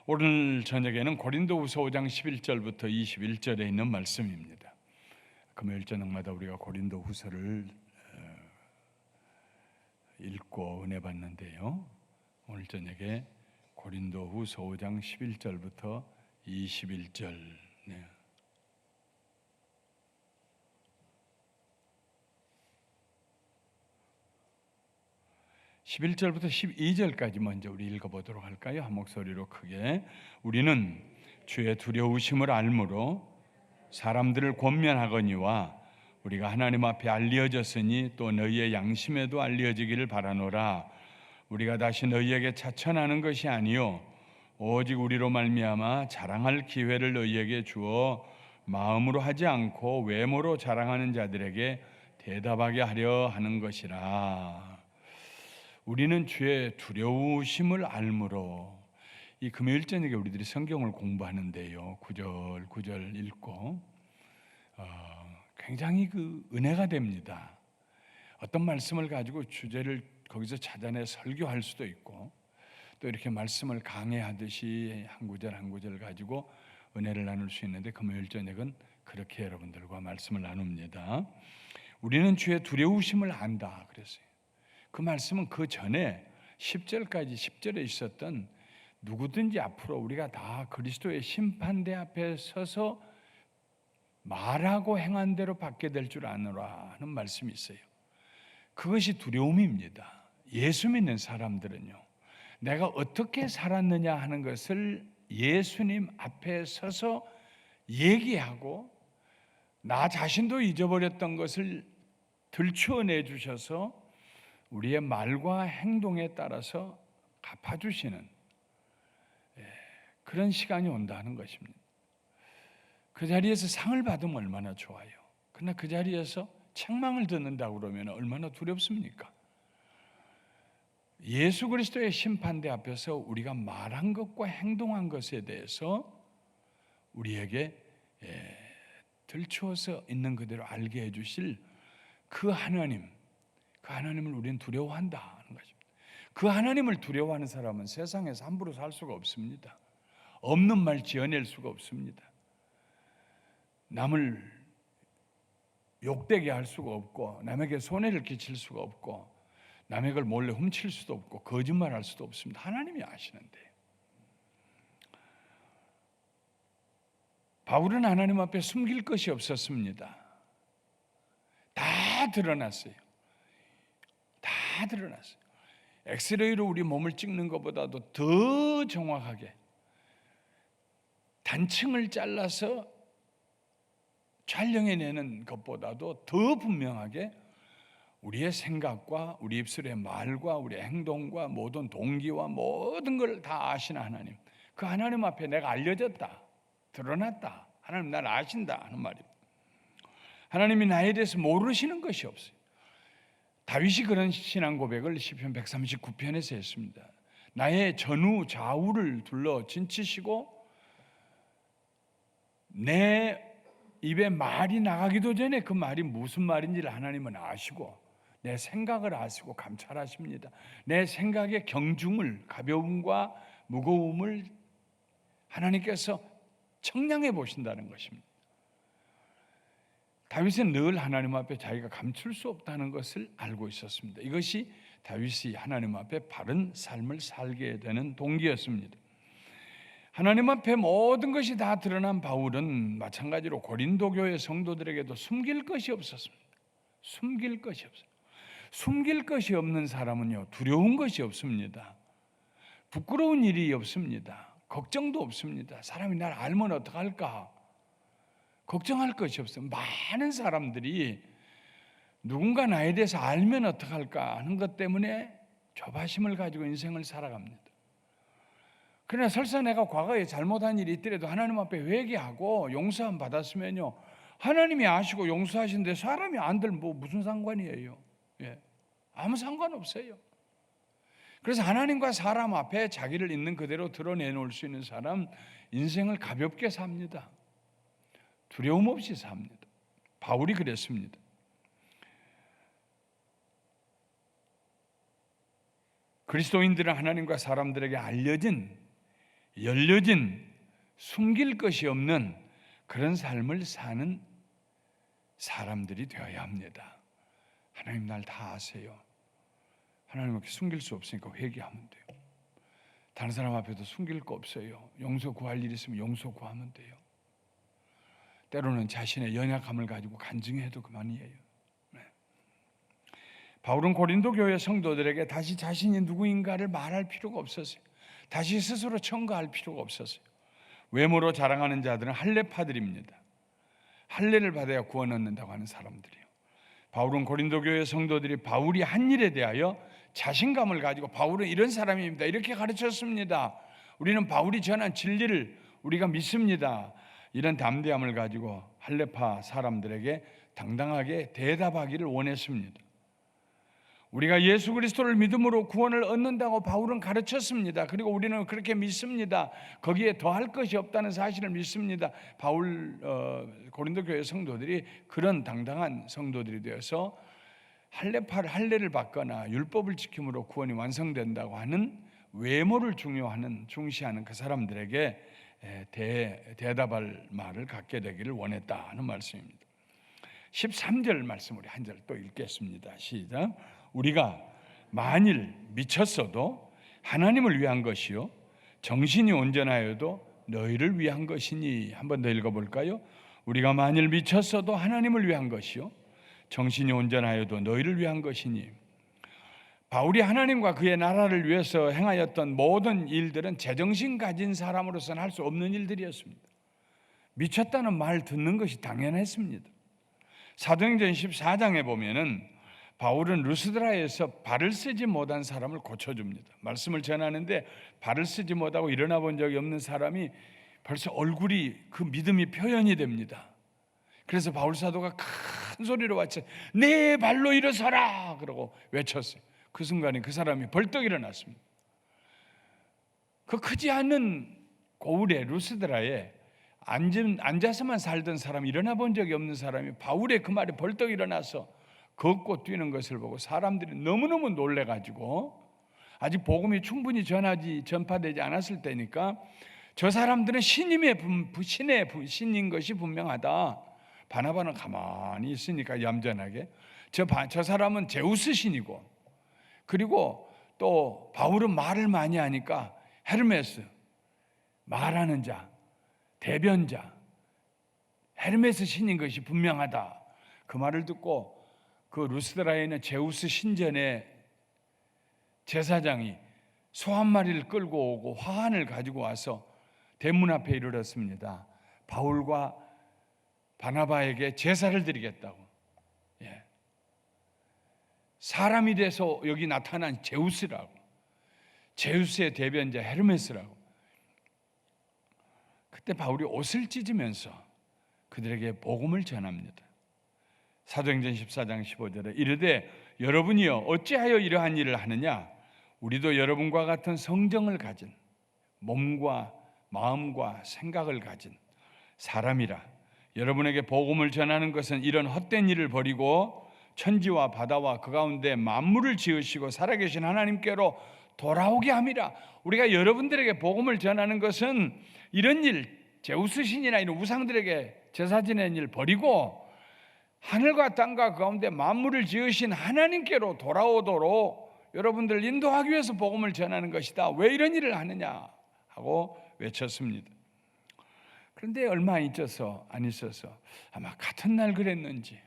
오늘 저녁에는 고린도후서 5장 11절부터 21절에 있는 말씀입니다. 금요일 저녁마다 우리가 고린도후서를 읽고 은혜 받는데요. 오늘 저녁에 고린도후서 5장 11절부터 21절 11절부터 12절까지 먼저 우리 읽어보도록 할까요? 한 목소리로 크게. 우리는 주의 두려우심을 알므로 사람들을 권면하거니와 우리가 하나님 앞에 알려졌으니 또 너희의 양심에도 알려지기를 바라노라. 우리가 다시 너희에게 차천하는 것이 아니요 오직 우리로 말미암아 자랑할 기회를 너희에게 주어 마음으로 하지 않고 외모로 자랑하는 자들에게 대답하게 하려 하는 것이라. 우리는 주의 두려우심을 알므로. 이 금요일 저녁에 우리들이 성경을 공부하는데요, 9절 읽고 굉장히 은혜가 됩니다. 어떤 말씀을 가지고 주제를 거기서 찾아내 설교할 수도 있고, 또 이렇게 말씀을 강해하듯이 한 구절 한 구절 가지고 은혜를 나눌 수 있는데, 금요일 저녁은 그렇게 여러분들과 말씀을 나눕니다. 우리는 주의 두려우심을 안다 그랬어요. 그 말씀은 그 전에 10절까지 10절에 있었던 누구든지 앞으로 우리가 다 그리스도의 심판대 앞에 서서 말하고 행한 대로 받게 될 줄 아노라 하는 말씀이 있어요. 그것이 두려움입니다. 예수 믿는 사람들은요, 내가 어떻게 살았느냐 하는 것을 예수님 앞에 서서 얘기하고 나 자신도 잊어버렸던 것을 들추어내 주셔서 우리의 말과 행동에 따라서 갚아주시는 그런 시간이 온다는 것입니다. 그 자리에서 상을 받으면 얼마나 좋아요. 그러나 그 자리에서 책망을 듣는다고 그러면 얼마나 두렵습니까? 예수 그리스도의 심판대 앞에서 우리가 말한 것과 행동한 것에 대해서 우리에게 들추어서 있는 그대로 알게 해주실 그 하나님을 우리는 두려워한다 하는 것입니다. 그 하나님을 두려워하는 사람은 세상에서 함부로 살 수가 없습니다. 없는 말 지어낼 수가 없습니다. 남을 욕되게 할 수가 없고, 남에게 손해를 끼칠 수가 없고, 남의 걸 몰래 훔칠 수도 없고, 거짓말할 수도 없습니다. 하나님이 아시는데. 바울은 하나님 앞에 숨길 것이 없었습니다. 다 드러났어요. 다 드러났어요. 엑스레이로 우리 몸을 찍는 것보다도 더 정확하게, 단층을 잘라서 촬영해내는 것보다도 더 분명하게 우리의 생각과 우리 입술의 말과 우리의 행동과 모든 동기와 모든 걸 다 아시는 하나님, 그 하나님 앞에 내가 알려졌다, 드러났다, 하나님 나를 아신다 하는 말입니다. 하나님이 나에 대해서 모르시는 것이 없어요. 다윗이 그런 신앙 고백을 시편 139편에서 했습니다. 나의 전후 좌우를 둘러 진치시고 내 입에 말이 나가기도 전에 그 말이 무슨 말인지를 하나님은 아시고 내 생각을 아시고 감찰하십니다. 내 생각의 경중을, 가벼움과 무거움을 하나님께서 청량해 보신다는 것입니다. 다윗은 늘 하나님 앞에 자기가 감출 수 없다는 것을 알고 있었습니다. 이것이 다윗이 하나님 앞에 바른 삶을 살게 되는 동기였습니다. 하나님 앞에 모든 것이 다 드러난 바울은 마찬가지로 고린도 교회 성도들에게도 숨길 것이 없었습니다. 숨길 것이 없어요. 숨길 것이 없는 사람은요, 두려운 것이 없습니다. 부끄러운 일이 없습니다. 걱정도 없습니다. 사람이 날 알면 어떡할까? 걱정할 것이 없어요. 많은 사람들이 누군가 나에 대해서 알면 어떡할까 하는 것 때문에 조바심을 가지고 인생을 살아갑니다. 그러나 설사 내가 과거에 잘못한 일이 있더라도 하나님 앞에 회개하고 용서함 받았으면요, 하나님이 아시고 용서하시는데 사람이 안들 무슨 상관이에요? 아무 상관없어요. 그래서 하나님과 사람 앞에 자기를 있는 그대로 드러내놓을 수 있는 사람, 인생을 가볍게 삽니다. 두려움 없이 삽니다. 바울이 그랬습니다. 그리스도인들은 하나님과 사람들에게 알려진 열려진 숨길 것이 없는 그런 삶을 사는 사람들이 되어야 합니다. 하나님 날 다 아세요. 하나님께 숨길 수 없으니까 회개하면 돼요. 다른 사람 앞에도 숨길 거 없어요. 용서 구할 일 있으면 용서 구하면 돼요. 때로는 자신의 연약함을 가지고 간증해도 그만이에요. 네. 바울은 고린도 교회 성도들에게 다시 자신이 누구인가를 말할 필요가 없었어요. 다시 스스로 청구할 필요가 없었어요. 외모로 자랑하는 자들은 할례파들입니다. 할례를 받아야 구원 얻는다고 하는 사람들이에요. 바울은 고린도 교회 성도들이 바울이 한 일에 대하여 자신감을 가지고 바울은 이런 사람입니다. 이렇게 가르쳤습니다. 우리는 바울이 전한 진리를 우리가 믿습니다. 이런 담대함을 가지고 할례파 사람들에게 당당하게 대답하기를 원했습니다. 우리가 예수 그리스도를 믿음으로 구원을 얻는다고 바울은 가르쳤습니다. 그리고 우리는 그렇게 믿습니다. 거기에 더할 것이 없다는 사실을 믿습니다. 고린도 교회 성도들이 그런 당당한 성도들이 되어서 할례를 받거나 율법을 지킴으로 구원이 완성된다고 하는 외모를 중시하는 그 사람들에게 대답할 말을 갖게 되기를 원했다는 말씀입니다. 13절 말씀 우리 한 절 또 읽겠습니다. 시작. 우리가 만일 미쳤어도 하나님을 위한 것이요 정신이 온전하여도 너희를 위한 것이니. 한 번 더 읽어볼까요? 우리가 만일 미쳤어도 하나님을 위한 것이요 정신이 온전하여도 너희를 위한 것이니. 바울이 하나님과 그의 나라를 위해서 행하였던 모든 일들은 제정신 가진 사람으로서는 할 수 없는 일들이었습니다. 미쳤다는 말 듣는 것이 당연했습니다. 사도행전 14장에 보면은 바울은 루스드라에서 발을 쓰지 못한 사람을 고쳐줍니다. 말씀을 전하는데 발을 쓰지 못하고 일어나 본 적이 없는 사람이 벌써 얼굴이 그 믿음이 표현이 됩니다. 그래서 바울 사도가 큰 소리로 외쳐 내 발로 일어서라 그러고 외쳤어요. 그 순간에 그 사람이 벌떡 일어났습니다. 그 크지 않은 고을의 루스드라에 앉아서만 살던 사람이, 일어나 본 적이 없는 사람이 바울의 그 말에 벌떡 일어나서 걷고 뛰는 것을 보고 사람들이 너무너무 놀래가지고, 아직 복음이 충분히 전파되지 않았을 때니까 저 사람들은 신인 것이 분명하다. 바나바는 가만히 있으니까 얌전하게 저 사람은 제우스 신이고, 그리고 또 바울은 말을 많이 하니까 헤르메스, 말하는 자, 대변자, 헤르메스 신인 것이 분명하다. 그 말을 듣고 그 루스드라에 있는 제우스 신전의 제사장이 소 한 마리를 끌고 오고 화환을 가지고 와서 대문 앞에 이르렀습니다. 바울과 바나바에게 제사를 드리겠다고. 예. 사람이 돼서 여기 나타난 제우스라고, 제우스의 대변자 헤르메스라고. 그때 바울이 옷을 찢으면서 그들에게 복음을 전합니다. 사도행전 14장 15절에 이르되 여러분이여 어찌하여 이러한 일을 하느냐? 우리도 여러분과 같은 성정을 가진, 몸과 마음과 생각을 가진 사람이라. 여러분에게 복음을 전하는 것은 이런 헛된 일을 버리고 천지와 바다와 그 가운데 만물을 지으시고 살아계신 하나님께로 돌아오게 함이라. 우리가 여러분들에게 복음을 전하는 것은 이런 일, 제우스 신이나 이런 우상들에게 제사 지내는 일 버리고 하늘과 땅과 그 가운데 만물을 지으신 하나님께로 돌아오도록 여러분들 인도하기 위해서 복음을 전하는 것이다. 왜 이런 일을 하느냐 하고 외쳤습니다. 그런데 얼마 안 있어서 아마 같은 날 그랬는지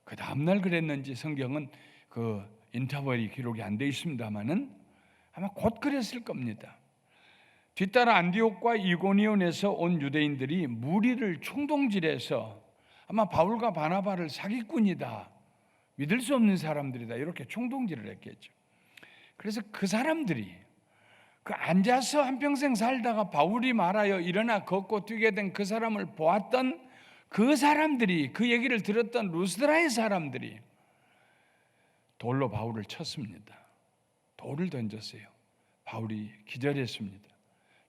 그 다음 날 그랬는지 성경은 그 인터벌이 기록이 안 돼 있습니다만은 아마 곧 그랬을 겁니다. 뒤따라 안디옥과 이고니온에서 온 유대인들이 무리를 충동질해서 아마 바울과 바나바를 사기꾼이다, 믿을 수 없는 사람들이다, 이렇게 충동질을 했겠죠. 그래서 그 사람들이 그 앉아서 한평생 살다가 바울이 말하여 일어나 걷고 뛰게 된 그 사람을 보았던 그 사람들이, 그 얘기를 들었던 루스드라의 사람들이 돌로 바울을 쳤습니다. 돌을 던졌어요. 바울이 기절했습니다.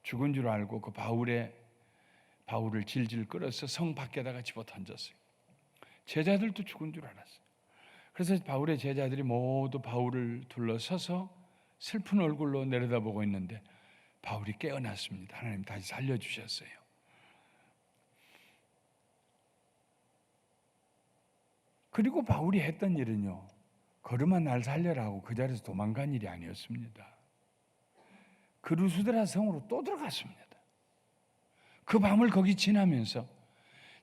죽은 줄 알고 그 바울을 질질 끌어서 성 밖에다가 집어 던졌어요. 제자들도 죽은 줄 알았어요. 그래서 바울의 제자들이 모두 바울을 둘러서서 슬픈 얼굴로 내려다보고 있는데 바울이 깨어났습니다. 하나님 다시 살려주셨어요. 그리고 바울이 했던 일은요, 걸음아 날 살려라고 그 자리에서 도망간 일이 아니었습니다. 그 루스드라 성으로 또 들어갔습니다. 그 밤을 거기 지나면서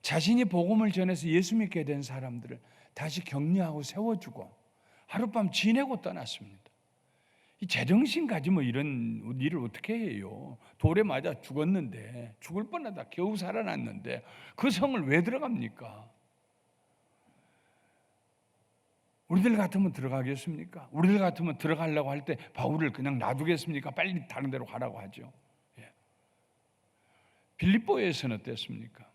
자신이 복음을 전해서 예수 믿게 된 사람들을 다시 격려하고 세워주고 하룻밤 지내고 떠났습니다. 이 제정신 가지면 이런 일을 어떻게 해요? 돌에 맞아 죽었는데, 죽을 뻔하다 겨우 살아났는데 그 성을 왜 들어갑니까? 우리들 같으면 들어가겠습니까? 우리들 같으면 들어가려고 할 때 바울을 그냥 놔두겠습니까? 빨리 다른 데로 가라고 하죠. 빌립보에서는 어땠습니까?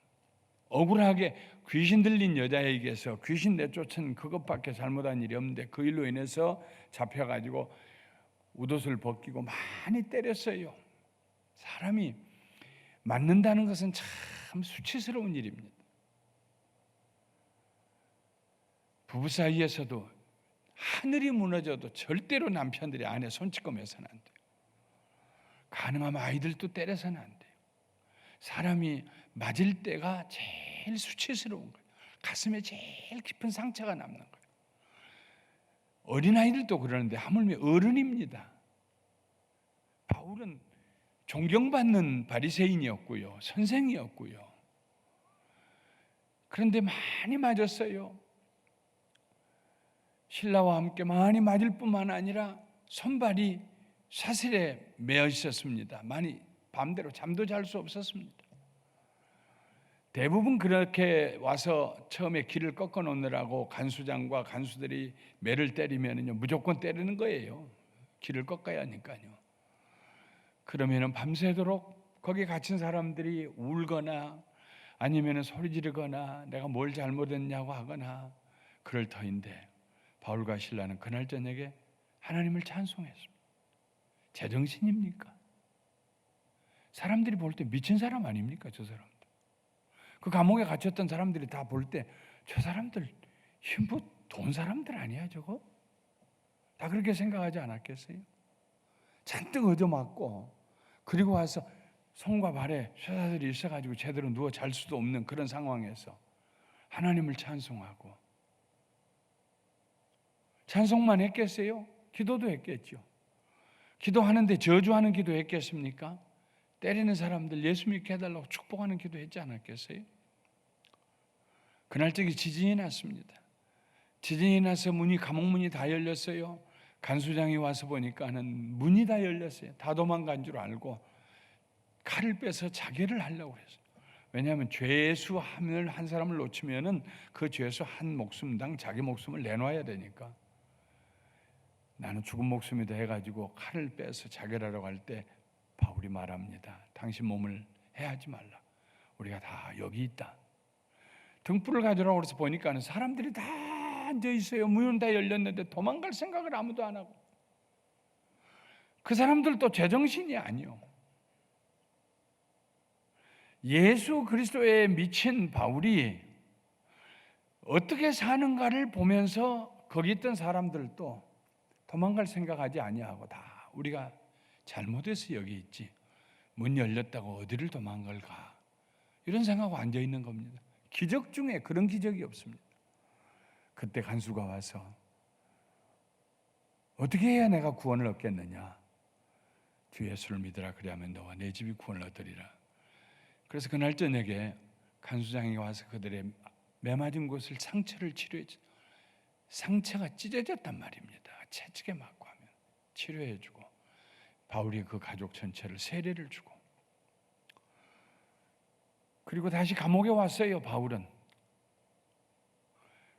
억울하게 귀신 들린 여자에게서 귀신 내쫓은 그것밖에 잘못한 일이 없는데 그 일로 인해서 잡혀가지고 웃옷을 벗기고 많이 때렸어요. 사람이 맞는다는 것은 참 수치스러운 일입니다. 부부 사이에서도 하늘이 무너져도 절대로 남편들이 아내 손찌검해서는 안 돼요. 가능하면 아이들도 때려서는 안 돼요. 사람이 맞을 때가 제일 수치스러운 거예요. 가슴에 제일 깊은 상처가 남는 거예요. 어린아이들도 그러는데 하물며 어른입니다. 바울은 존경받는 바리새인이었고요, 선생이었고요. 그런데 많이 맞았어요. 신라와 함께 많이 맞을 뿐만 아니라 손발이 사슬에 매어 있었습니다. 많이 밤대로 잠도 잘 수 없었습니다. 대부분 그렇게 와서 처음에 길을 꺾어 놓느라고 간수장과 간수들이 매를 때리면요 무조건 때리는 거예요. 길을 꺾어야 하니까요. 그러면은 밤새도록 거기 갇힌 사람들이 울거나 아니면은 소리 지르거나 내가 뭘 잘못했냐고 하거나 그럴 터인데 바울과 실라는 그날 저녁에 하나님을 찬송했습니다. 제정신입니까? 사람들이 볼 때 미친 사람 아닙니까? 저 사람들. 그 감옥에 갇혔던 사람들이 다 볼 때 저 사람들 뭐 돈 사람들 아니야 저거? 다 그렇게 생각하지 않았겠어요? 잔뜩 얻어맞고 그리고 와서 손과 발에 쇠사슬이 있어가지고 제대로 누워 잘 수도 없는 그런 상황에서 하나님을 찬송하고 찬송만 했겠어요? 기도도 했겠죠. 기도하는데 저주하는 기도 했겠습니까? 때리는 사람들 예수 믿게 해달라고 축복하는 기도 했지 않았겠어요? 그날 저기 지진이 났습니다. 지진이 나서 감옥 문이 다 열렸어요. 간수장이 와서 보니까는 문이 다 열렸어요. 다 도망간 줄 알고 칼을 빼서 자결을 하려고 했어요. 왜냐하면 죄수 한 사람을 놓치면은 그 죄수 한 목숨당 자기 목숨을 내놔야 되니까. 나는 죽은 목숨이다 해가지고 칼을 빼서 자결하려고 할 때 바울이 말합니다. 당신 몸을 해하지 말라. 우리가 다 여기 있다. 등불을 가져라고 그래서 보니까는 사람들이 다 앉아 있어요. 문은 다 열렸는데 도망갈 생각을 아무도 안 하고. 그 사람들도 제정신이 아니요. 예수 그리스도에 미친 바울이 어떻게 사는가를 보면서 거기 있던 사람들도 도망갈 생각하지 아니하고 다 우리가 잘못해서 여기 있지 문 열렸다고 어디를 도망갈까 이런 생각하고 앉아 있는 겁니다. 기적 중에 그런 기적이 없습니다. 그때 간수가 와서 어떻게 해야 내가 구원을 얻겠느냐? 주 예수를 믿으라 그리하면 너와 내 집이 구원을 얻으리라. 그래서 그날 저녁에 간수장이 와서 그들의 매맞은 곳을 상처를 치료해줘. 상처가 찢어졌단 말입니다. 채찍에 맞고 하면 치료해주고 바울이 그 가족 전체를 세례를 주고 그리고 다시 감옥에 왔어요. 바울은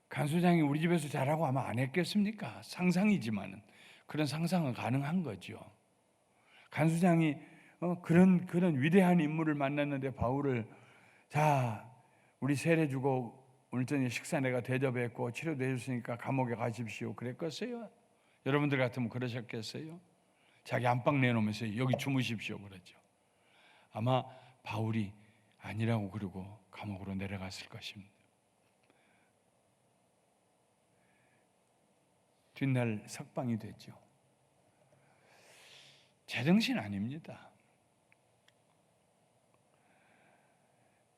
간수장이 우리 집에서 자라고 하면 안 했겠습니까? 상상이지만은 그런 상상은 가능한 거죠. 간수장이 그런 위대한 인물을 만났는데 바울을 자 우리 세례 주고 오늘 저녁 식사 내가 대접했고 치료도 해줬으니까 감옥에 가십시오 그랬겠어요? 여러분들 같으면 그러셨겠어요? 자기 안방 내놓으면서 여기 주무십시오 그러죠. 아마 바울이 아니라고 그러고 감옥으로 내려갔을 것입니다. 뒷날 석방이 됐죠. 제정신 아닙니다.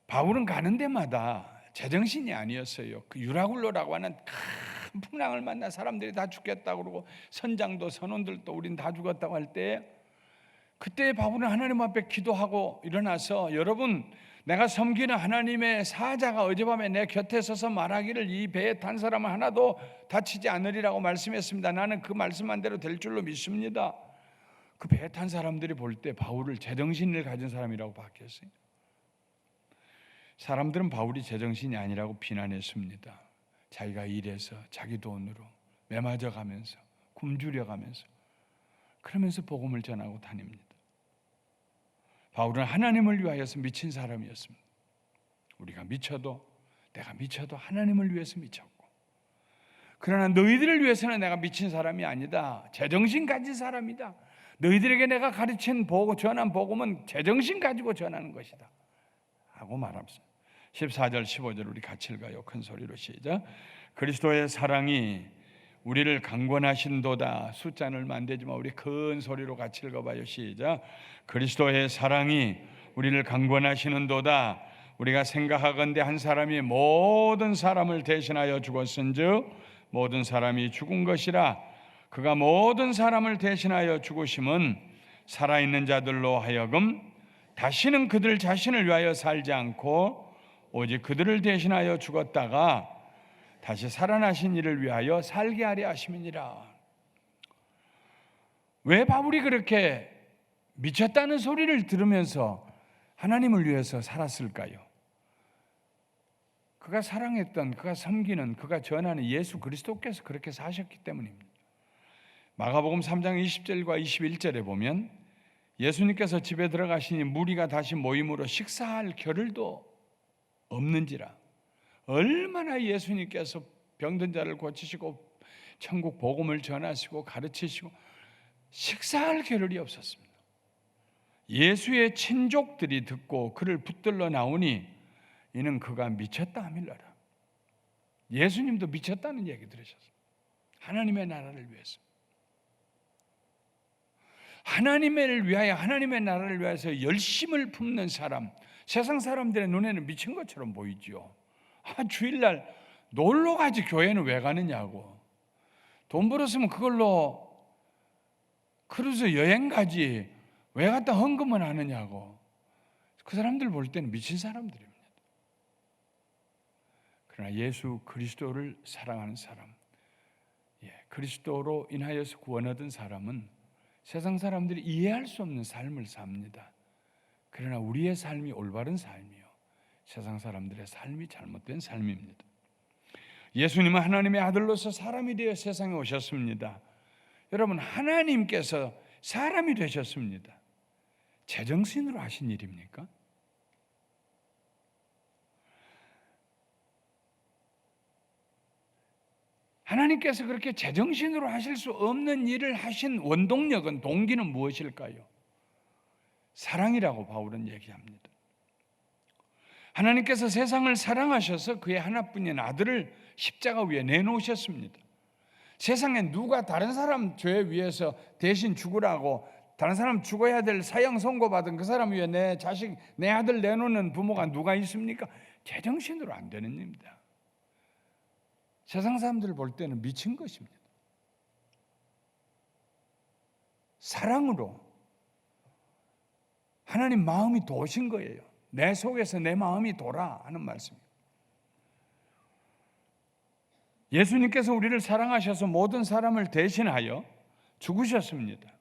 바울은 가는 데마다 제정신이 아니었어요. 그 유라굴로라고 하는 큰 풍랑을 만나 사람들이 다 죽겠다고 그러고 선장도 선원들도 우린 다 죽었다고 할 때, 그때 바울은 하나님 앞에 기도하고 일어나서, 여러분, 내가 섬기는 하나님의 사자가 어젯밤에 내 곁에 서서 말하기를 이 배에 탄 사람은 하나도 다치지 않으리라고 말씀했습니다. 나는 그 말씀한 대로 될 줄로 믿습니다. 그 배에 탄 사람들이 볼 때 바울을 제정신을 가진 사람이라고 봤겠어요. 사람들은 바울이 제정신이 아니라고 비난했습니다. 자기가 일해서 자기 돈으로 매맞아 가면서 굶주려 가면서 그러면서 복음을 전하고 다닙니다. 바울은 하나님을 위하여서 미친 사람이었습니다. 우리가 미쳐도, 내가 미쳐도 하나님을 위해서 미쳤고, 그러나 너희들을 위해서는 내가 미친 사람이 아니다. 제정신 가진 사람이다. 너희들에게 내가 가르친 전한 복음은 제정신 가지고 전하는 것이다 하고 말합니다. 14절 15절 우리 같이 읽어요. 큰 소리로 시작. 그리스도의 사랑이 우리를 강권하신도다. 숫자는 얼마 안 되지만 우리 큰 소리로 같이 읽어봐요. 시작. 그리스도의 사랑이 우리를 강권하시는도다. 우리가 생각하건대 한 사람이 모든 사람을 대신하여 죽었은즉 모든 사람이 죽은 것이라. 그가 모든 사람을 대신하여 죽으심은 살아있는 자들로 하여금 다시는 그들 자신을 위하여 살지 않고 오직 그들을 대신하여 죽었다가 다시 살아나신 이를 위하여 살게 하려 하심이니라. 왜 바울이 그렇게 미쳤다는 소리를 들으면서 하나님을 위해서 살았을까요? 그가 사랑했던, 그가 섬기는, 그가 전하는 예수 그리스도께서 그렇게 사셨기 때문입니다. 마가복음 3장 20절과 21절에 보면 예수님께서 집에 들어가시니 무리가 다시 모임으로 식사할 겨를도 없는지라. 얼마나 예수님께서 병든 자를 고치시고 천국 복음을 전하시고 가르치시고 식사할 겨를이 없었습니다. 예수의 친족들이 듣고 그를 붙들러 나오니 이는 그가 미쳤다 하밀러라. 예수님도 미쳤다는 얘기 들으셨어요. 하나님의 나라를 위해서, 하나님을 위하여, 하나님의 나라를 위해서 열심을 품는 사람, 세상 사람들의 눈에는 미친 것처럼 보이죠. 주일날 놀러 가지 교회는 왜 가느냐고, 돈 벌었으면 그걸로 크루즈 여행 가지 왜 갔다 헌금을 하느냐고. 그 사람들 볼 때는 미친 사람들입니다. 그러나 예수 그리스도를 사랑하는 사람, 그리스도로 인하여서 구원 얻은 사람은 세상 사람들이 이해할 수 없는 삶을 삽니다. 그러나 우리의 삶이 올바른 삶이요, 세상 사람들의 삶이 잘못된 삶입니다. 예수님은 하나님의 아들로서 사람이 되어 세상에 오셨습니다. 여러분, 하나님께서 사람이 되셨습니다. 제정신으로 하신 일입니까? 하나님께서 그렇게 제정신으로 하실 수 없는 일을 하신 원동력은, 동기는 무엇일까요? 사랑이라고 바울은 얘기합니다. 하나님께서 세상을 사랑하셔서 그의 하나뿐인 아들을 십자가 위에 내놓으셨습니다. 세상에 누가 다른 사람 죄 위해서 대신 죽으라고, 다른 사람 죽어야 될 사형 선고받은 그 사람 위에 내 자식, 내 아들 내놓는 부모가 누가 있습니까? 제정신으로 안 되는 일입니다. 세상 사람들 볼 때는 미친 것입니다. 사랑으로 하나님 마음이 도신 거예요. 내 속에서 내 마음이 돌아 하는 말씀입니다. 예수님께서 우리를 사랑하셔서 모든 사람을 대신하여 죽으셨습니다.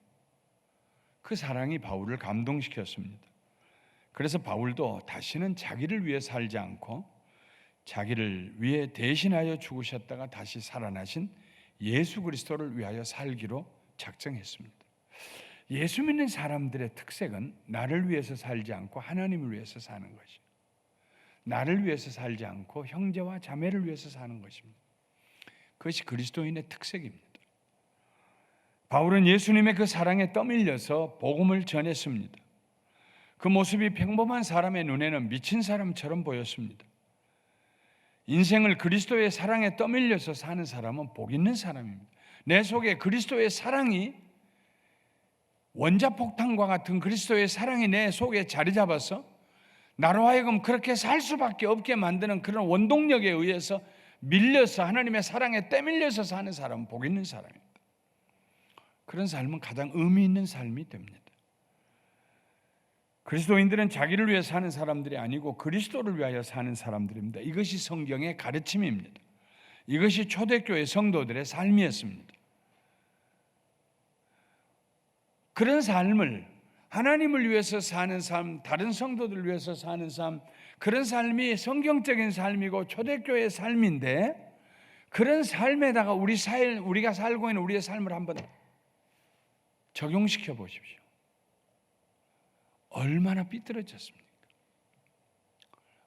그 사랑이 바울을 감동시켰습니다. 그래서 바울도 다시는 자기를 위해 살지 않고 자기를 위해 대신하여 죽으셨다가 다시 살아나신 예수 그리스도를 위하여 살기로 작정했습니다. 예수 믿는 사람들의 특색은 나를 위해서 살지 않고 하나님을 위해서 사는 것이에요. 나를 위해서 살지 않고 형제와 자매를 위해서 사는 것입니다. 그것이 그리스도인의 특색입니다. 바울은 예수님의 그 사랑에 떠밀려서 복음을 전했습니다. 그 모습이 평범한 사람의 눈에는 미친 사람처럼 보였습니다. 인생을 그리스도의 사랑에 떠밀려서 사는 사람은 복 있는 사람입니다. 내 속에 그리스도의 사랑이, 원자폭탄과 같은 그리스도의 사랑이 내 속에 자리 잡아서 나로 하여금 그렇게 살 수밖에 없게 만드는 그런 원동력에 의해서 밀려서 하나님의 사랑에 때밀려서 사는 사람은 복 있는 사람입니다. 그런 삶은 가장 의미 있는 삶이 됩니다. 그리스도인들은 자기를 위해 사는 사람들이 아니고 그리스도를 위하여 사는 사람들입니다. 이것이 성경의 가르침입니다. 이것이 초대교회 성도들의 삶이었습니다. 그런 삶을, 하나님을 위해서 사는 삶, 다른 성도들을 위해서 사는 삶, 그런 삶이 성경적인 삶이고 초대교회의 삶인데, 그런 삶에다가 우리가 살고 있는 우리의 삶을 한번 적용시켜 보십시오. 얼마나 삐뚤어졌습니까?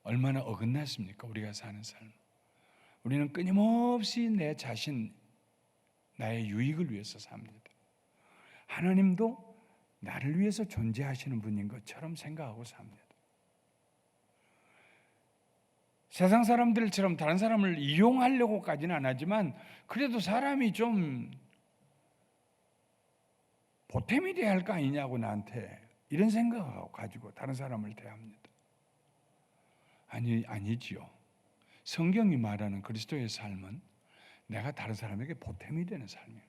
얼마나 어긋났습니까? 우리가 사는 삶. 우리는 끊임없이 내 자신, 나의 유익을 위해서 삽니다. 하나님도 나를 위해서 존재하시는 분인 것처럼 생각하고 삽니다. 세상 사람들처럼 다른 사람을 이용하려고까지는 안 하지만 그래도 사람이 좀 보탬이 돼야 할 거 아니냐고 나한테 이런 생각을 가지고 다른 사람을 대합니다. 아니지요. 성경이 말하는 그리스도의 삶은 내가 다른 사람에게 보탬이 되는 삶입니다.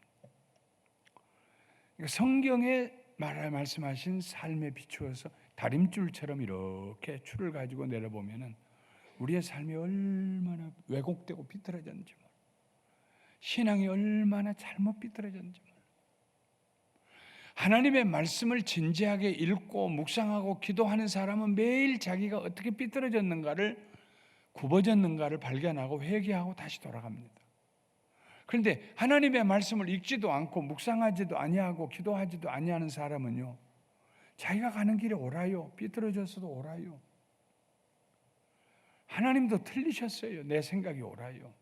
그러니까 성경에 말씀하신 삶에 비추어서 다림줄처럼 이렇게 줄을 가지고 내려보면은 우리의 삶이 얼마나 왜곡되고 비뚤어졌는지 몰라. 신앙이 얼마나 잘못 비뚤어졌는지 몰라. 하나님의 말씀을 진지하게 읽고 묵상하고 기도하는 사람은 매일 자기가 어떻게 비뚤어졌는가를, 굽어졌는가를 발견하고 회개하고 다시 돌아갑니다. 그런데 하나님의 말씀을 읽지도 않고 묵상하지도 아니하고 기도하지도 아니하는 사람은요, 자기가 가는 길에 옳아요. 삐뚤어졌어도 옳아요. 하나님도 틀리셨어요. 내 생각이 옳아요.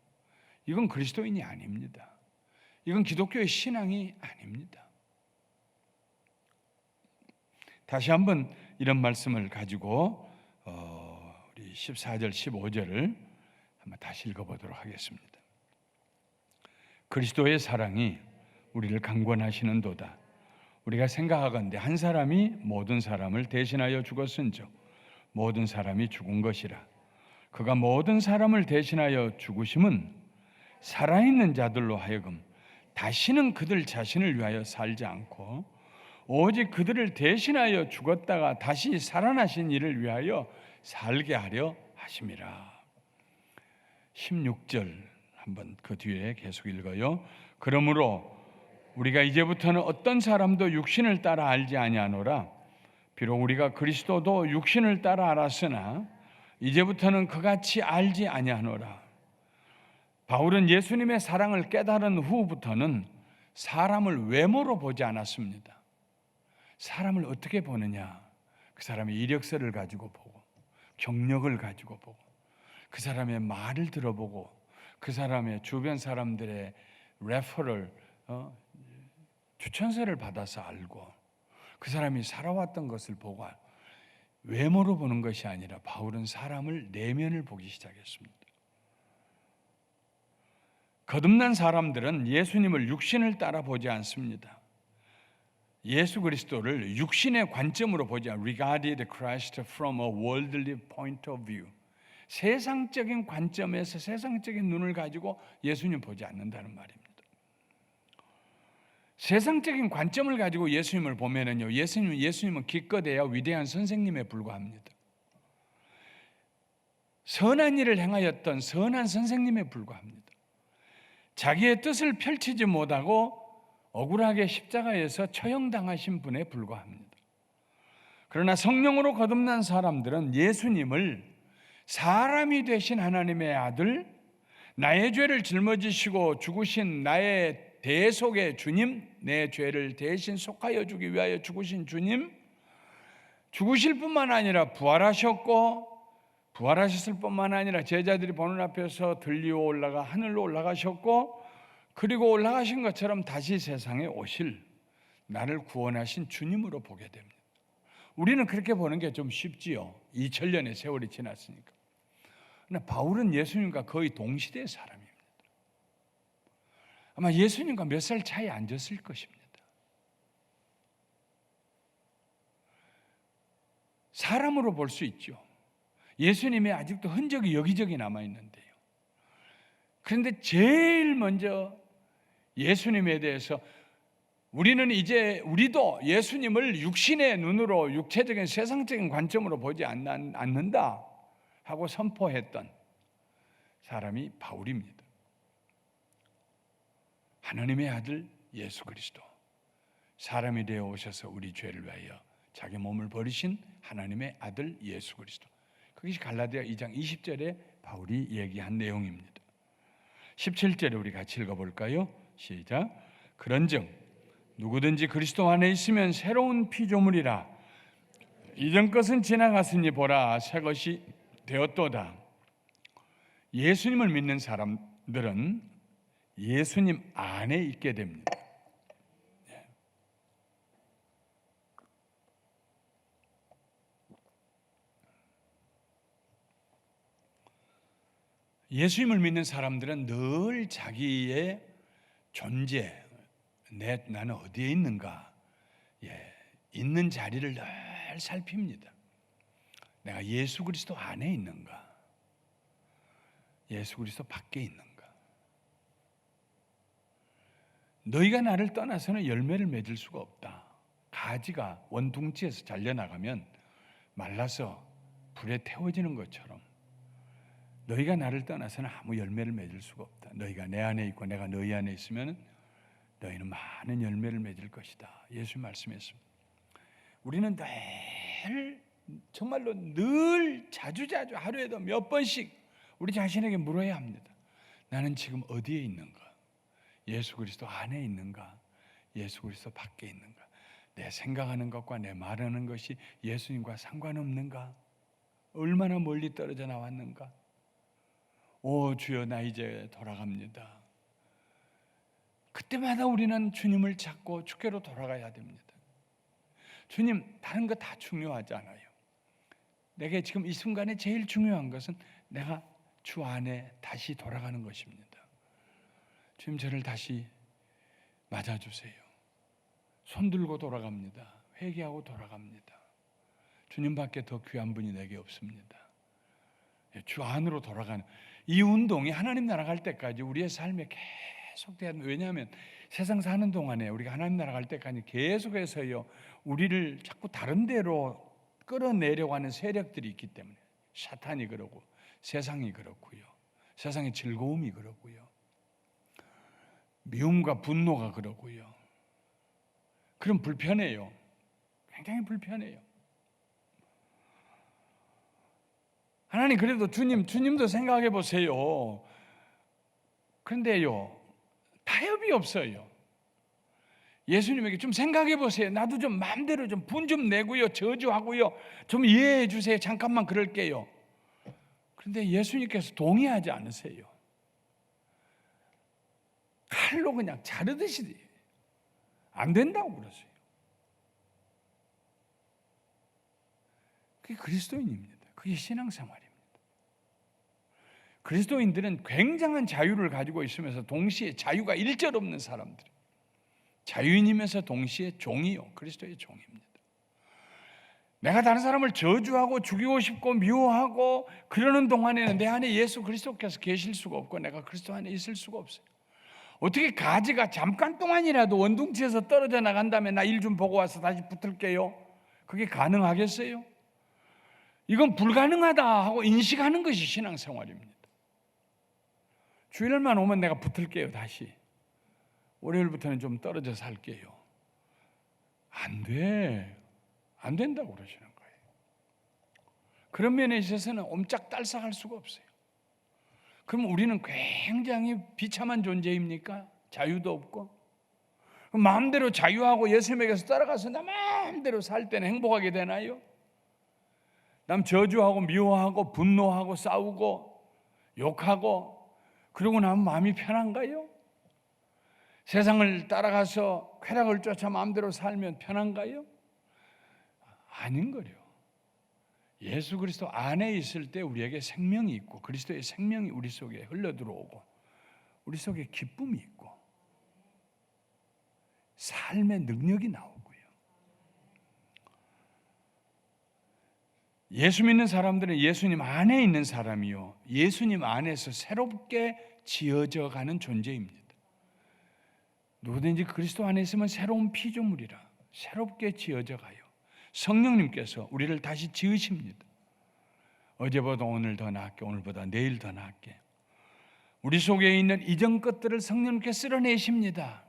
이건 그리스도인이 아닙니다. 이건 기독교의 신앙이 아닙니다. 다시 한번 이런 말씀을 가지고 우리 14절, 15절을 한번 다시 읽어보도록 하겠습니다. 그리스도의 사랑이 우리를 강권하시는도다. 우리가 생각하건대 한 사람이 모든 사람을 대신하여 죽었은즉 모든 사람이 죽은 것이라. 그가 모든 사람을 대신하여 죽으심은 살아있는 자들로 하여금 다시는 그들 자신을 위하여 살지 않고 오직 그들을 대신하여 죽었다가 다시 살아나신 이를 위하여 살게 하려 하심이라. 16절 한번 그 뒤에 계속 읽어요. 그러므로 우리가 이제부터는 어떤 사람도 육신을 따라 알지 아니하노라. 비록 우리가 그리스도도 육신을 따라 알았으나 이제부터는 그같이 알지 아니하노라. 바울은 예수님의 사랑을 깨달은 후부터는 사람을 외모로 보지 않았습니다. 사람을 어떻게 보느냐? 그 사람의 이력서를 가지고 보고, 경력을 가지고 보고, 그 사람의 말을 들어보고, 그 사람의 주변 사람들의 레퍼럴, 추천서를 받아서 알고, 그 사람이 살아왔던 것을 보고, 외모로 보는 것이 아니라 바울은 사람을 내면을 보기 시작했습니다. 거듭난 사람들은 예수님을 육신을 따라 보지 않습니다. 예수 그리스도를 육신의 관점으로 보지 않습니다. Regarded Christ from a worldly point of view. 세상적인 관점에서 세상적인 눈을 가지고 예수님 보지 않는다는 말입니다. 세상적인 관점을 가지고 예수님을 보면은요, 예수님은 기껏해야 위대한 선생님에 불과합니다. 선한 일을 행하였던 선한 선생님에 불과합니다. 자기의 뜻을 펼치지 못하고 억울하게 십자가에서 처형당하신 분에 불과합니다. 그러나 성령으로 거듭난 사람들은 예수님을 사람이 되신 하나님의 아들, 나의 죄를 짊어지시고 죽으신 나의 대속의 주님, 내 죄를 대신 속하여 주기 위하여 죽으신 주님, 죽으실 뿐만 아니라 부활하셨고, 부활하셨을 뿐만 아니라 제자들이 보는 앞에서 들리어 올라가 하늘로 올라가셨고, 그리고 올라가신 것처럼 다시 세상에 오실 나를 구원하신 주님으로 보게 됩니다. 우리는 그렇게 보는 게 좀 쉽지요. 2000년의 세월이 지났으니까. 그러나 바울은 예수님과 거의 동시대의 사람입니다. 아마 예수님과 몇 살 차이 안 졌을 것입니다. 사람으로 볼 수 있죠. 예수님의 아직도 흔적이 여기저기 남아있는데요. 그런데 제일 먼저 예수님에 대해서 우리도 예수님을 육신의 눈으로 육체적인 세상적인 관점으로 보지 않는다 하고 선포했던 사람이 바울입니다. 하나님의 아들 예수 그리스도, 사람이 되어 오셔서 우리 죄를 위하여 자기 몸을 버리신 하나님의 아들 예수 그리스도. 그것이 갈라디아 2장 20절에 바울이 얘기한 내용입니다. 17절에 우리 같이 읽어볼까요? 시작. 그런즉 누구든지 그리스도 안에 있으면 새로운 피조물이라. 이전 것은 지나갔으니 보라 새 것이 되었도다. 예수님을 믿는 사람들은 예수님 안에 있게 됩니다. 예수님을 믿는 사람들은 늘 자기의 존재, 나는 어디에 있는가, 있는 자리를 늘 살핍니다. 내가 예수 그리스도 안에 있는가, 예수 그리스도 밖에 있는가. 너희가 나를 떠나서는 열매를 맺을 수가 없다. 가지가 원둥지에서 잘려나가면 말라서 불에 태워지는 것처럼 너희가 나를 떠나서는 아무 열매를 맺을 수가 없다. 너희가 내 안에 있고 내가 너희 안에 있으면 너희는 많은 열매를 맺을 것이다. 예수 말씀했습니다. 우리는 늘 정말로 늘 자주 하루에도 몇 번씩 우리 자신에게 물어야 합니다. 나는 지금 어디에 있는가? 예수 그리스도 안에 있는가? 예수 그리스도 밖에 있는가? 내 생각하는 것과 내 말하는 것이 예수님과 상관없는가? 얼마나 멀리 떨어져 나왔는가? 오 주여, 나 이제 돌아갑니다. 그때마다 우리는 주님을 찾고 주께로 돌아가야 됩니다. 주님, 다른 거 다 중요하지 않아요. 내게 지금 이 순간에 제일 중요한 것은 내가 주 안에 다시 돌아가는 것입니다. 주님, 저를 다시 맞아주세요. 손 들고 돌아갑니다. 회개하고 돌아갑니다. 주님밖에 더 귀한 분이 내게 없습니다. 주 안으로 돌아가는 이 운동이 하나님 나라 갈 때까지 우리의 삶에 계속돼야 합니다. 왜냐하면 세상 사는 동안에 우리가 하나님 나라 갈 때까지 계속해서요 우리를 자꾸 다른 데로 끌어내려고 하는 세력들이 있기 때문에, 사탄이 그러고 세상이 그렇고요, 세상의 즐거움이 그렇고요, 미움과 분노가 그러고요. 그럼 불편해요. 굉장히 불편해요. 하나님, 그래도 주님도 생각해 보세요. 그런데요, 타협이 없어요. 예수님에게 좀 생각해 보세요. 나도 좀 마음대로 좀 분 좀 내고요, 저주하고요, 좀 이해해 주세요. 잠깐만 그럴게요. 그런데 예수님께서 동의하지 않으세요. 칼로 그냥 자르듯이 안 된다고 그러세요. 그게 그리스도인입니다. 그게 신앙생활입니다. 그리스도인들은 굉장한 자유를 가지고 있으면서 동시에 자유가 일절 없는 사람들, 자유인이면서 동시에 종이요, 그리스도의 종입니다. 내가 다른 사람을 저주하고 죽이고 싶고 미워하고 그러는 동안에는 내 안에 예수 그리스도께서 계실 수가 없고 내가 그리스도 안에 있을 수가 없어요. 어떻게 가지가 잠깐 동안이라도 원둥지에서 떨어져 나간 다음에 나 일 좀 보고 와서 다시 붙을게요? 그게 가능하겠어요? 이건 불가능하다 하고 인식하는 것이 신앙생활입니다. 주일만 오면 내가 붙을게요. 다시 월요일부터는 좀 떨어져 살게요. 안 돼. 안 된다고 그러시는 거예요. 그런 면에 있어서는 옴짝달싹할 수가 없어요. 그럼 우리는 굉장히 비참한 존재입니까? 자유도 없고. 그럼 마음대로 자유하고 예수님에게서 따라가서 나 마음대로 살 때는 행복하게 되나요? 남 저주하고 미워하고 분노하고 싸우고 욕하고 그러고 나면 마음이 편한가요? 세상을 따라가서 쾌락을 쫓아 마음대로 살면 편한가요? 아닌 거요. 예수 그리스도 안에 있을 때 우리에게 생명이 있고 그리스도의 생명이 우리 속에 흘러들어오고 우리 속에 기쁨이 있고 삶의 능력이 나오고요. 예수 믿는 사람들은 예수님 안에 있는 사람이요, 예수님 안에서 새롭게 지어져 가는 존재입니다. 누구든지 그리스도 안에 있으면 새로운 피조물이라, 새롭게 지어져 가요. 성령님께서 우리를 다시 지으십니다. 어제보다 오늘 더 낫게, 오늘보다 내일 더 낫게. 우리 속에 있는 이전 것들을 성령님께 쓸어내십니다.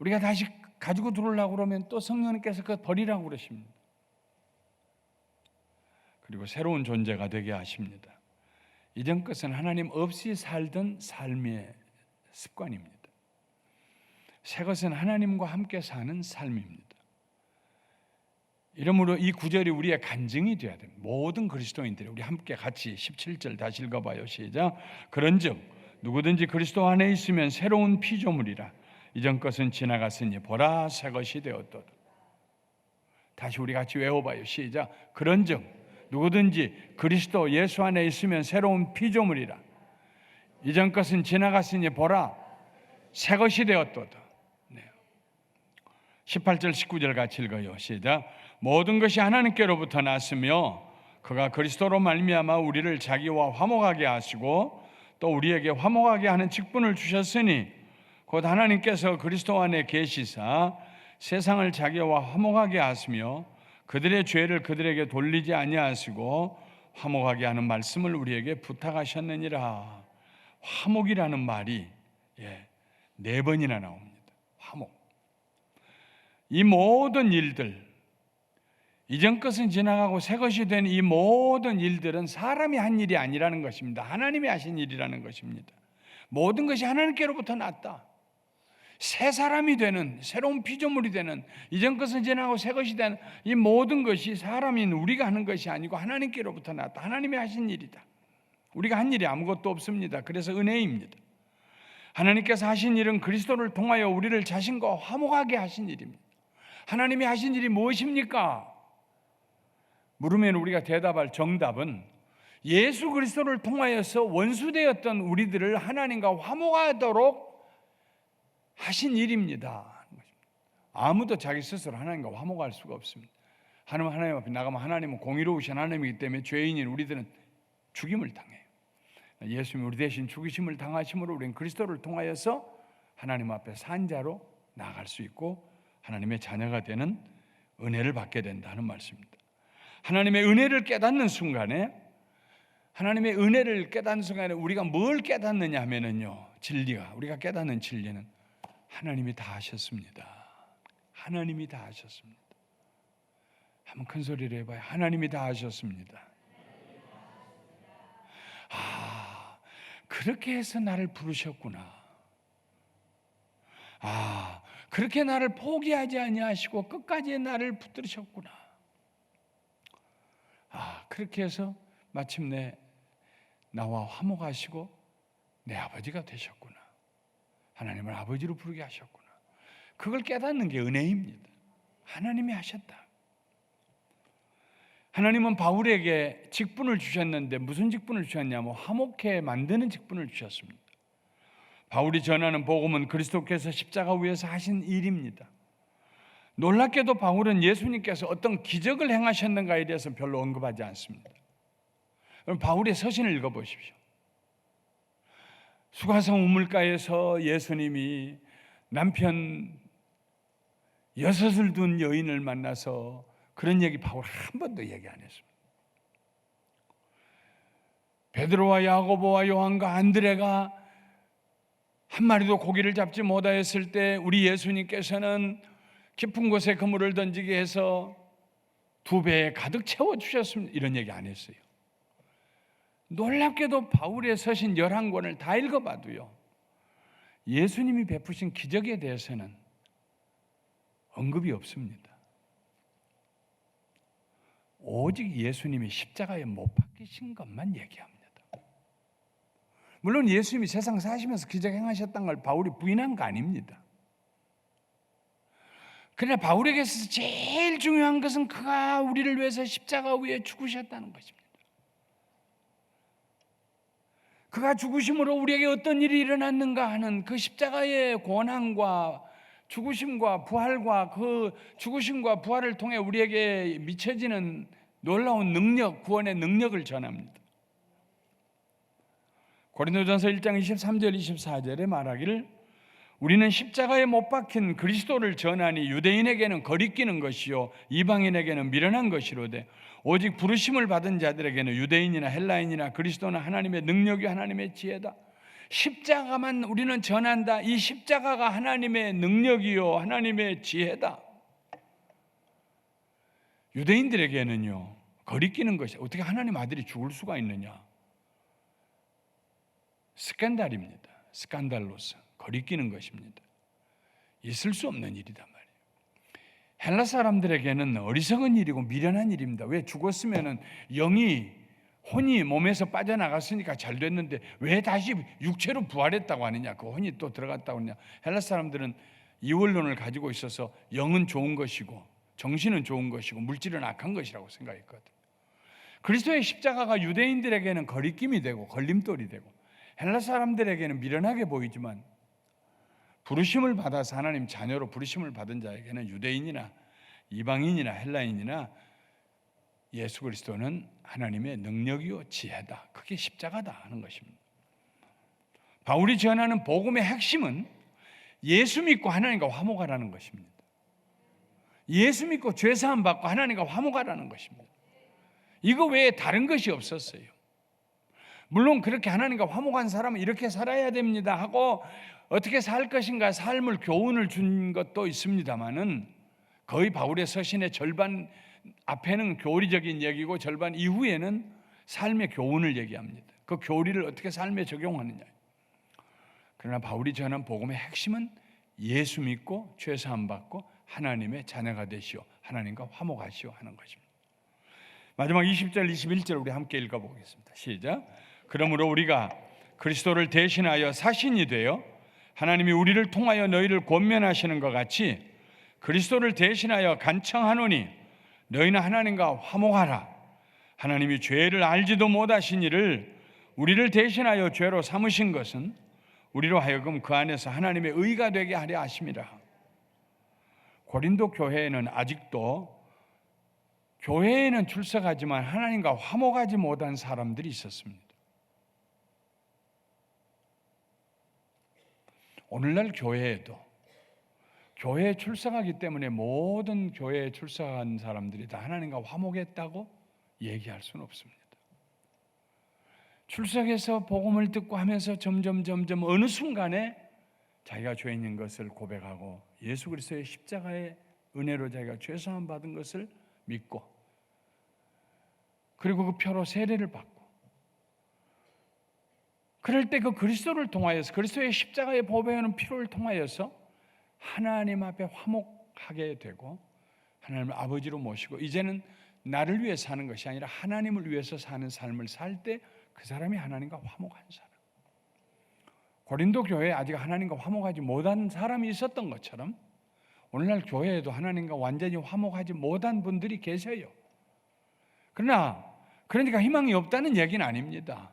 우리가 다시 가지고 들어오려고 그러면 또 성령님께서 그것 버리라고 그러십니다. 그리고 새로운 존재가 되게 하십니다. 이전 것은 하나님 없이 살던 삶의 습관입니다. 새 것은 하나님과 함께 사는 삶입니다. 이러므로 이 구절이 우리의 간증이 되어야 됩니다. 모든 그리스도인들이 우리 함께 같이 17절 다시 읽어봐요. 시작. 그런즉 누구든지 그리스도 안에 있으면 새로운 피조물이라. 이전 것은 지나갔으니 보라 새 것이 되었도다. 다시 우리 같이 외워봐요. 시작. 그런즉 누구든지 그리스도 예수 안에 있으면 새로운 피조물이라. 이전 것은 지나갔으니 보라 새 것이 되었도다. 18절 19절 같이 읽어요. 시작. 모든 것이 하나님께로부터 났으며 그가 그리스도로 말미암아 우리를 자기와 화목하게 하시고 또 우리에게 화목하게 하는 직분을 주셨으니 곧 하나님께서 그리스도 안에 계시사 세상을 자기와 화목하게 하시며 그들의 죄를 그들에게 돌리지 아니하시고 화목하게 하는 말씀을 우리에게 부탁하셨느니라. 화목이라는 말이 4번이나 나옵니다. 화목. 이 모든 일들, 이전 것은 지나가고 새 것이 된 이 모든 일들은 사람이 한 일이 아니라는 것입니다. 하나님이 하신 일이라는 것입니다. 모든 것이 하나님께로부터 났다. 새 사람이 되는, 새로운 피조물이 되는, 이전 것은 지나가고 새 것이 되는 이 모든 것이 사람인 우리가 하는 것이 아니고 하나님께로부터 났다. 하나님이 하신 일이다. 우리가 한 일이 아무것도 없습니다. 그래서 은혜입니다. 하나님께서 하신 일은 그리스도를 통하여 우리를 자신과 화목하게 하신 일입니다. 하나님이 하신 일이 무엇입니까? 물으면 우리가 대답할 정답은 예수 그리스도를 통하여서 원수되었던 우리들을 하나님과 화목하도록 하신 일입니다. 아무도 자기 스스로 하나님과 화목할 수가 없습니다. 하나님 앞에 나가면 하나님은 공의로우신 하나님이기 때문에 죄인인 우리들은 죽임을 당해요. 예수님이 우리 대신 죽이심을 당하심으로 우리는 그리스도를 통하여서 하나님 앞에 산자로 나아갈 수 있고 하나님의 자녀가 되는 은혜를 받게 된다는 말씀입니다. 하나님의 은혜를 깨닫는 순간에, 하나님의 은혜를 깨닫는 순간에 우리가 뭘 깨닫느냐 하면은요, 진리가, 우리가 깨닫는 진리는 하나님이 다 하셨습니다. 하나님이 다 하셨습니다. 한번 큰 소리로 해봐요. 하나님이 다 하셨습니다. 아, 그렇게 해서 나를 부르셨구나. 아, 그렇게 나를 포기하지 아니하시고 끝까지 나를 붙들으셨구나. 아, 그렇게 해서 마침내 나와 화목하시고 내 아버지가 되셨구나. 하나님을 아버지로 부르게 하셨구나. 그걸 깨닫는 게 은혜입니다. 하나님이 하셨다. 하나님은 바울에게 직분을 주셨는데 무슨 직분을 주셨냐면 화목해 만드는 직분을 주셨습니다. 바울이 전하는 복음은 그리스도께서 십자가 위에서 하신 일입니다. 놀랍게도 바울은 예수님께서 어떤 기적을 행하셨는가에 대해서 별로 언급하지 않습니다. 그럼 바울의 서신을 읽어보십시오. 수가성 우물가에서 예수님이 남편 6을 둔 여인을 만나서 그런 얘기 바울 한 번도 얘기 안 했습니다. 베드로와 야고보와 요한과 안드레가 한 마리도 고기를 잡지 못하였을 때 우리 예수님께서는 깊은 곳에 그물을 던지게 해서 2배에 가득 채워주셨습니다. 이런 얘기 안 했어요. 놀랍게도 바울의 서신 11권을 다 읽어봐도요, 예수님이 베푸신 기적에 대해서는 언급이 없습니다. 오직 예수님이 십자가에 못 박히신 것만 얘기합니다. 물론 예수님이 세상 사시면서 기적 행하셨다는 걸 바울이 부인한 거 아닙니다. 그러나 바울에게 있어서 제일 중요한 것은 그가 우리를 위해서 십자가 위에 죽으셨다는 것입니다. 그가 죽으심으로 우리에게 어떤 일이 일어났는가 하는 그 십자가의 고난과 죽으심과 부활과 그 죽으심과 부활을 통해 우리에게 미쳐지는 놀라운 능력, 구원의 능력을 전합니다. 고린도전서 1장 23절 24절에 말하기를 우리는 십자가에 못 박힌 그리스도를 전하니 유대인에게는 거리끼는 것이요 이방인에게는 미련한 것이로되 오직 부르심을 받은 자들에게는 유대인이나 헬라인이나 그리스도는 하나님의 능력이 하나님의 지혜다. 십자가만 우리는 전한다. 이 십자가가 하나님의 능력이요 하나님의 지혜다. 유대인들에게는요 거리끼는 것이 어떻게 하나님 아들이 죽을 수가 있느냐, 스캔달입니다. 스칸달로스, 거리끼는 것입니다. 있을 수 없는 일이단 말이에요. 헬라 사람들에게는 어리석은 일이고 미련한 일입니다. 왜? 죽었으면은 영이, 혼이 몸에서 빠져나갔으니까 잘 됐는데 왜 다시 육체로 부활했다고 하느냐, 그 혼이 또 들어갔다고 하느냐. 헬라 사람들은 이원론을 가지고 있어서 영은 좋은 것이고 정신은 좋은 것이고 물질은 악한 것이라고 생각했거든. 그리스도의 십자가가 유대인들에게는 거리낌이 되고 걸림돌이 되고 헬라 사람들에게는 미련하게 보이지만 부르심을 받아서 하나님 자녀로 부르심을 받은 자에게는 유대인이나 이방인이나 헬라인이나 예수 그리스도는 하나님의 능력이요 지혜다. 그게 십자가다 하는 것입니다. 바울이 전하는 복음의 핵심은 예수 믿고 하나님과 화목하라는 것입니다. 예수 믿고 죄사함 받고 하나님과 화목하라는 것입니다. 이거 외에 다른 것이 없었어요. 물론 그렇게 하나님과 화목한 사람은 이렇게 살아야 됩니다 하고 어떻게 살 것인가 삶을 교훈을 준 것도 있습니다만은 거의 바울의 서신의 절반 앞에는 교리적인 얘기고 절반 이후에는 삶의 교훈을 얘기합니다. 그 교리를 어떻게 삶에 적용하느냐. 그러나 바울이 전한 복음의 핵심은 예수 믿고 죄사함 받고 하나님의 자녀가 되시오, 하나님과 화목하시오 하는 것입니다. 마지막 20절 21절 우리 함께 읽어보겠습니다. 시작. 그러므로 우리가 그리스도를 대신하여 사신이 되어 하나님이 우리를 통하여 너희를 권면하시는 것 같이 그리스도를 대신하여 간청하노니 너희는 하나님과 화목하라. 하나님이 죄를 알지도 못하신 이를 우리를 대신하여 죄로 삼으신 것은 우리로 하여금 그 안에서 하나님의 의가 되게 하려 하심이라. 고린도 교회에는 아직도 교회에는 출석하지만 하나님과 화목하지 못한 사람들이 있었습니다. 오늘날 교회에도 교회에 출석하기 때문에 모든 교회에 출석한 사람들이 다 하나님과 화목했다고 얘기할 수는 없습니다. 출석해서 복음을 듣고 하면서 점점 어느 순간에 자기가 죄인인 것을 고백하고 예수 그리스도의 십자가의 은혜로 자기가 죄사함 받은 것을 믿고 그리고 그 표로 세례를 받고 그럴 때 그 그리스도를 통하여서 그리스도의 십자가의 보배하는 피로를 통하여서 하나님 앞에 화목하게 되고 하나님을 아버지로 모시고 이제는 나를 위해 사는 것이 아니라 하나님을 위해서 사는 삶을 살 때 그 사람이 하나님과 화목한 사람. 고린도 교회에 아직 하나님과 화목하지 못한 사람이 있었던 것처럼 오늘날 교회에도 하나님과 완전히 화목하지 못한 분들이 계세요. 그러니까 희망이 없다는 얘기는 아닙니다.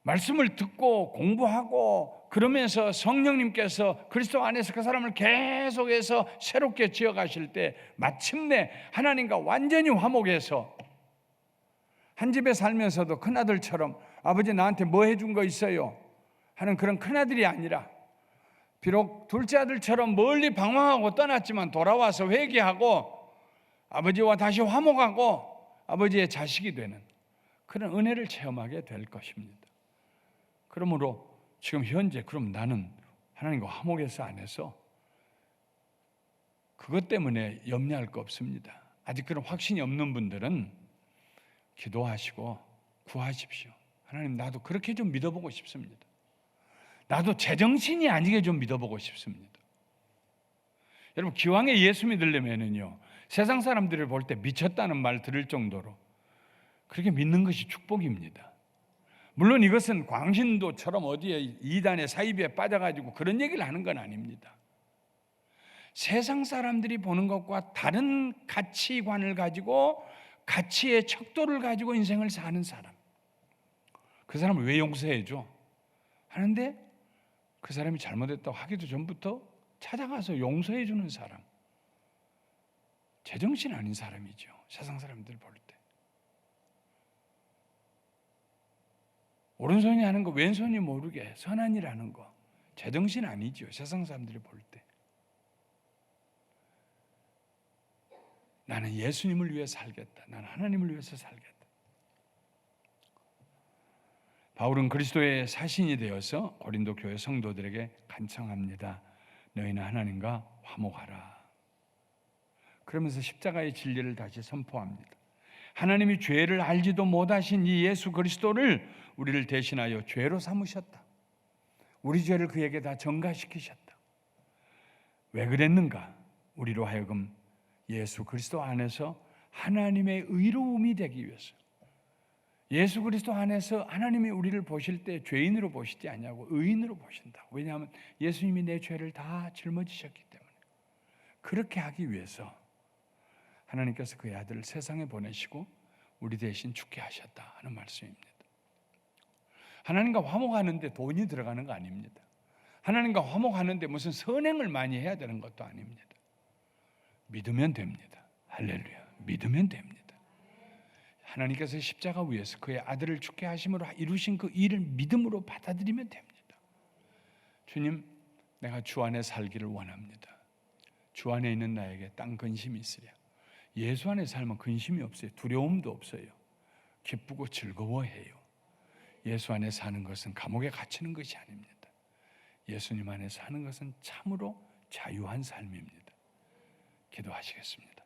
말씀을 듣고 공부하고 그러면서 성령님께서 그리스도 안에서 그 사람을 계속해서 새롭게 지어가실 때 마침내 하나님과 완전히 화목해서 한 집에 살면서도 큰아들처럼 아버지 나한테 뭐 해준 거 있어요? 하는 그런 큰아들이 아니라 비록 둘째 아들처럼 멀리 방황하고 떠났지만 돌아와서 회개하고 아버지와 다시 화목하고 아버지의 자식이 되는 그런 은혜를 체험하게 될 것입니다. 그러므로 지금 현재 그럼 나는 하나님과 화목해서 안 해서 그것 때문에 염려할 거 없습니다. 아직 그런 확신이 없는 분들은 기도하시고 구하십시오. 하나님 나도 그렇게 좀 믿어보고 싶습니다. 나도 제정신이 아니게 좀 믿어보고 싶습니다. 여러분 기왕에 예수 믿으려면요 세상 사람들을 볼 때 미쳤다는 말 들을 정도로 그렇게 믿는 것이 축복입니다. 물론 이것은 광신도처럼 어디에 이단의 사이비에 빠져가지고 그런 얘기를 하는 건 아닙니다. 세상 사람들이 보는 것과 다른 가치관을 가지고 가치의 척도를 가지고 인생을 사는 사람, 그 사람을 왜 용서해줘? 하는데 그 사람이 잘못했다고 하기도 전부터 찾아가서 용서해 주는 사람, 제정신 아닌 사람이죠. 세상 사람들 볼 때. 오른손이 하는 거 왼손이 모르게 선한 일 하는 거 제정신 아니죠. 세상 사람들이 볼 때. 나는 예수님을 위해 살겠다. 나는 하나님을 위해서 살겠다. 바울은 그리스도의 사신이 되어서 고린도 교회 성도들에게 간청합니다. 너희는 하나님과 화목하라. 그러면서 십자가의 진리를 다시 선포합니다. 하나님이 죄를 알지도 못하신 이 예수 그리스도를 우리를 대신하여 죄로 삼으셨다. 우리 죄를 그에게 다 전가시키셨다. 왜 그랬는가? 우리로 하여금 예수 그리스도 안에서 하나님의 의로움이 되기 위해서. 예수 그리스도 안에서 하나님이 우리를 보실 때 죄인으로 보시지 않냐고 의인으로 보신다. 왜냐하면 예수님이 내 죄를 다 짊어지셨기 때문에. 그렇게 하기 위해서 하나님께서 그의 아들을 세상에 보내시고 우리 대신 죽게 하셨다 하는 말씀입니다. 하나님과 화목하는데 돈이 들어가는 거 아닙니다. 하나님과 화목하는데 무슨 선행을 많이 해야 되는 것도 아닙니다. 믿으면 됩니다. 할렐루야. 믿으면 됩니다. 하나님께서 십자가 위에서 그의 아들을 죽게 하심으로 이루신 그 일을 믿음으로 받아들이면 됩니다. 주님, 내가 주 안에 살기를 원합니다. 주 안에 있는 나에게 땅 근심이 있으랴. 예수 안에 살면 근심이 없어요. 두려움도 없어요. 기쁘고 즐거워해요. 예수 안에 사는 것은 감옥에 갇히는 것이 아닙니다. 예수님 안에 사는 것은 참으로 자유한 삶입니다. 기도하시겠습니다.